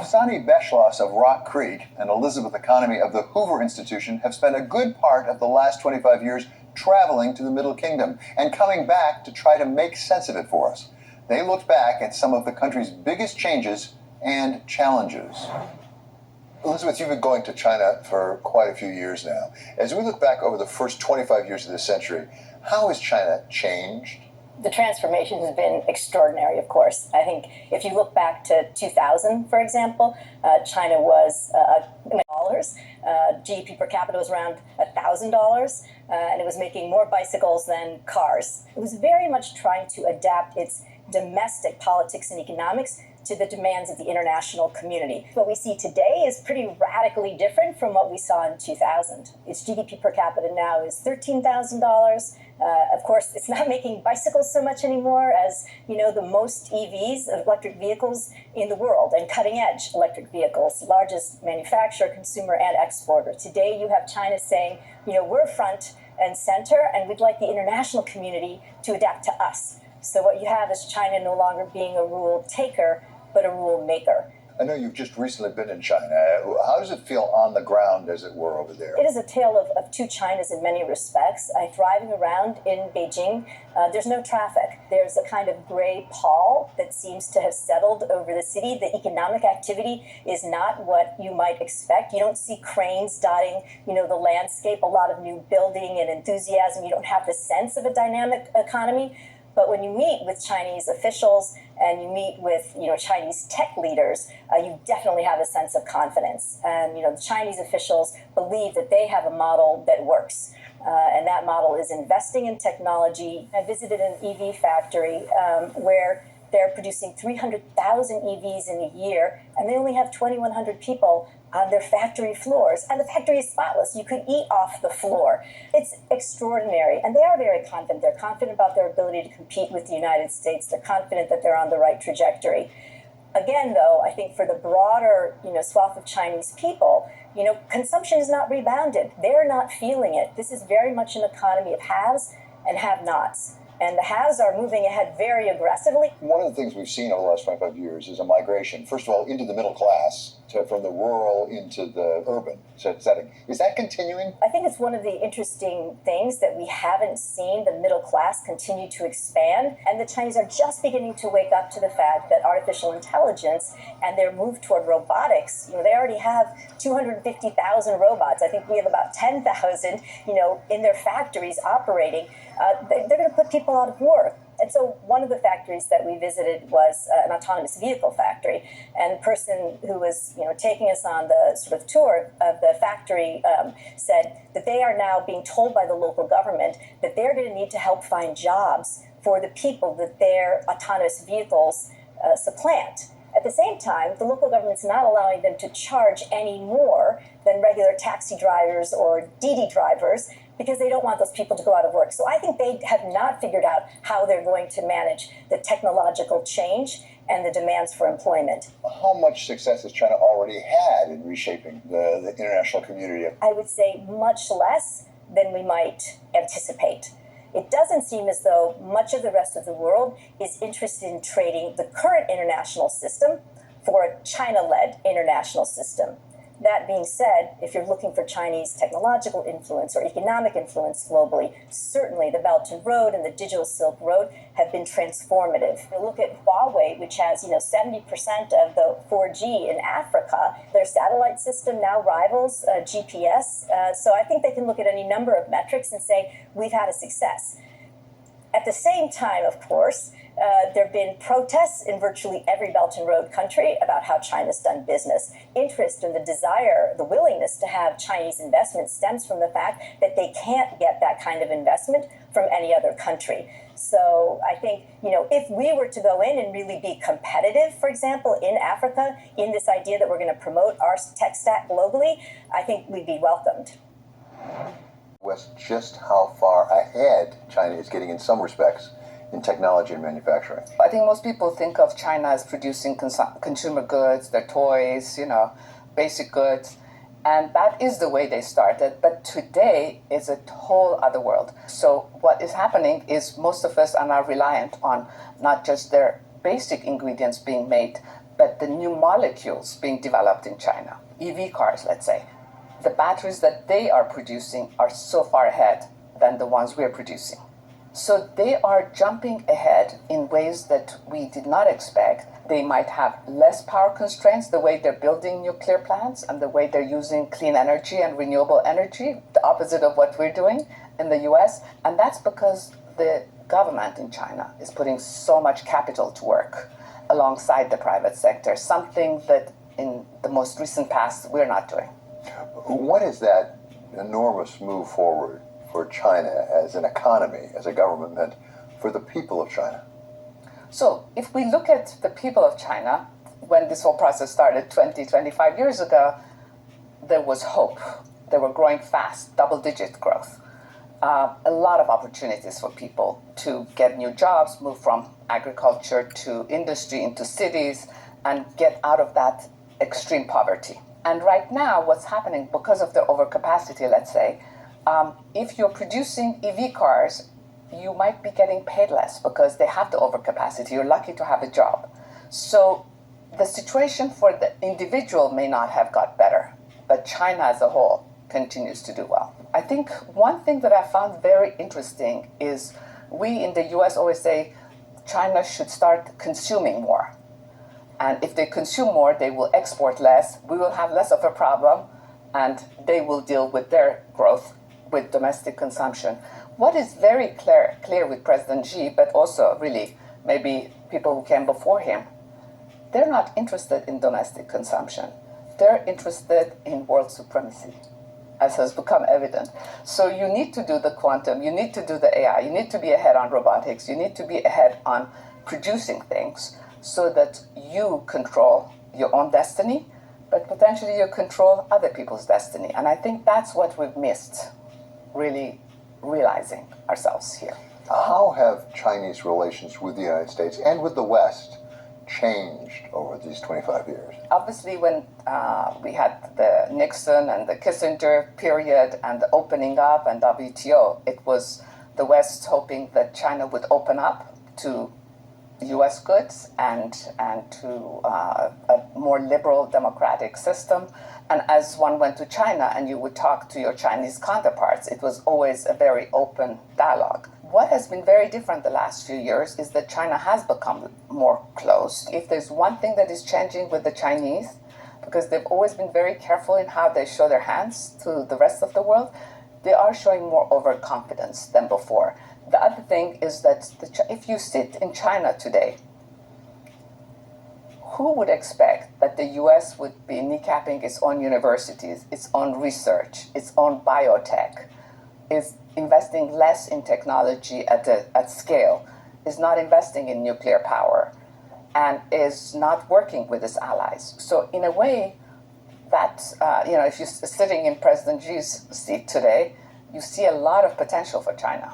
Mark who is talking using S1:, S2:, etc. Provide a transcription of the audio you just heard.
S1: Afsani Beschloss of Rock Creek and Elizabeth Economy of the Hoover Institution have spent a good part of the last 25 years traveling to the Middle Kingdom and coming back to try to make sense of it for us. They looked back at some of the country's biggest changes and challenges. Elizabeth, you've been going to China for quite a few years now. As we look back over the first 25 years of this century, how has China changed?
S2: The transformation has been extraordinary, of course. I think if you look back to 2000, for example, China was dollars. GDP per capita was around $1,000, and it was making more bicycles than cars. It was very much trying to adapt its domestic politics and economics to the demands of the international community. What we see today is pretty radically different from what we saw in 2000. Its GDP per capita now is $13,000. Of course, it's not making bicycles so much anymore as, the most EVs, electric vehicles in the world, and cutting-edge electric vehicles, largest manufacturer, consumer, and exporter. Today, you have China saying, we're front and center, and we'd like the international community to adapt to us. So what you have is China no longer being a rule taker, but a rule maker.
S1: I know you've just recently been in China. How does it feel on the ground, as it were, over there?
S2: It is a tale of two Chinas in many respects. Driving around in Beijing, there's no traffic. There's a kind of gray pall that seems to have settled over the city. The economic activity is not what you might expect. You don't see cranes dotting, the landscape, a lot of new building and enthusiasm. You don't have the sense of a dynamic economy. But when you meet with Chinese officials and you meet with, Chinese tech leaders, you definitely have a sense of confidence. And, the Chinese officials believe that they have a model that works. And that model is investing in technology. I visited an EV factory where they're producing 300,000 EVs in a year, and they only have 2,100 people on their factory floors. And the factory is spotless. You could eat off the floor. It's extraordinary. And they are very confident. They're confident about their ability to compete with the United States. They're confident that they're on the right trajectory. Again, though, I think for the broader, swath of Chinese people, consumption is not rebounded. They're not feeling it. This is very much an economy of haves and have-nots. And the haves are moving ahead very aggressively.
S1: One of the things we've seen over the last 25 years is a migration, first of all, into the middle class, from the rural into the urban setting. Is that continuing?
S2: I think it's one of the interesting things that we haven't seen the middle class continue to expand. And the Chinese are just beginning to wake up to the fact that artificial intelligence and their move toward robotics, they already have 250,000 robots. I think we have about 10,000, in their factories operating. They're going to put people out of work. And so one of the factories that we visited was an autonomous vehicle factory. And the person who was, taking us on the sort of tour of the factory said that they are now being told by the local government that they're going to need to help find jobs for the people that their autonomous vehicles supplant. At the same time, the local government's not allowing them to charge any more than regular taxi drivers or Didi drivers because they don't want those people to go out of work. So I think they have not figured out how they're going to manage the technological change and the demands for employment.
S1: How much success has China already had in reshaping the international community?
S2: I would say much less than we might anticipate. It doesn't seem as though much of the rest of the world is interested in trading the current international system for a China-led international system. That being said, if you're looking for Chinese technological influence or economic influence globally, certainly the Belt and Road and the Digital Silk Road have been transformative. You look at Huawei, which has 70% of the 4G in Africa. Their satellite system now rivals GPS. So I think they can look at any number of metrics and say, we've had a success. At the same time, of course, there have been protests in virtually every Belt and Road country about how China's done business. Interest and the desire, the willingness to have Chinese investment stems from the fact that they can't get that kind of investment from any other country. So I think, if we were to go in and really be competitive, for example, in Africa, in this idea that we're going to promote our tech stack globally, I think we'd be welcomed.
S1: West, just how far ahead China is getting in some respects in technology and manufacturing.
S3: I think most people think of China as producing consumer goods, their toys, basic goods. And that is the way they started. But today is a whole other world. So what is happening is most of us are now reliant on not just their basic ingredients being made, but the new molecules being developed in China, EV cars, let's say, the batteries that they are producing are so far ahead than the ones we're producing. So they are jumping ahead in ways that we did not expect. They might have less power constraints, the way they're building nuclear plants and the way they're using clean energy and renewable energy, the opposite of what we're doing in the US. And that's because the government in China is putting so much capital to work alongside the private sector, something that in the most recent past we're not doing.
S1: What is that enormous move forward for China as an economy, as a government, meant for the people of China?
S3: So if we look at the people of China, when this whole process started 20, 25 years ago, there was hope. They were growing fast, double-digit growth. A lot of opportunities for people to get new jobs, move from agriculture to industry into cities, and get out of that extreme poverty. And right now, what's happening because of the overcapacity, let's say, if you're producing EV cars, you might be getting paid less because they have the overcapacity. You're lucky to have a job. So the situation for the individual may not have got better, but China as a whole continues to do well. I think one thing that I found very interesting is we in the US always say China should start consuming more. And if they consume more, they will export less, we will have less of a problem, and they will deal with their growth with domestic consumption. What is very clear with President Xi, but also really maybe people who came before him, they're not interested in domestic consumption. They're interested in world supremacy, as has become evident. So you need to do the quantum, you need to do the AI, you need to be ahead on robotics, you need to be ahead on producing things so that you control your own destiny, but potentially you control other people's destiny. And I think that's what we've missed, really realizing ourselves here.
S1: How have Chinese relations with the United States and with the West changed over these 25 years?
S3: Obviously, when we had the Nixon and the Kissinger period and the opening up and WTO, it was the West hoping that China would open up to U.S. goods and to a more liberal democratic system. And as one went to China and you would talk to your Chinese counterparts, it was always a very open dialogue. What has been very different the last few years is that China has become more closed. If there's one thing that is changing with the Chinese, because they've always been very careful in how they show their hands to the rest of the world, they are showing more overconfidence than before. The other thing is that if you sit in China today, who would expect that the US would be kneecapping its own universities, its own research, its own biotech, is investing less in technology at scale, is not investing in nuclear power, and is not working with its allies? So in a way, that, if you're sitting in President Xi's seat today, you see a lot of potential for China.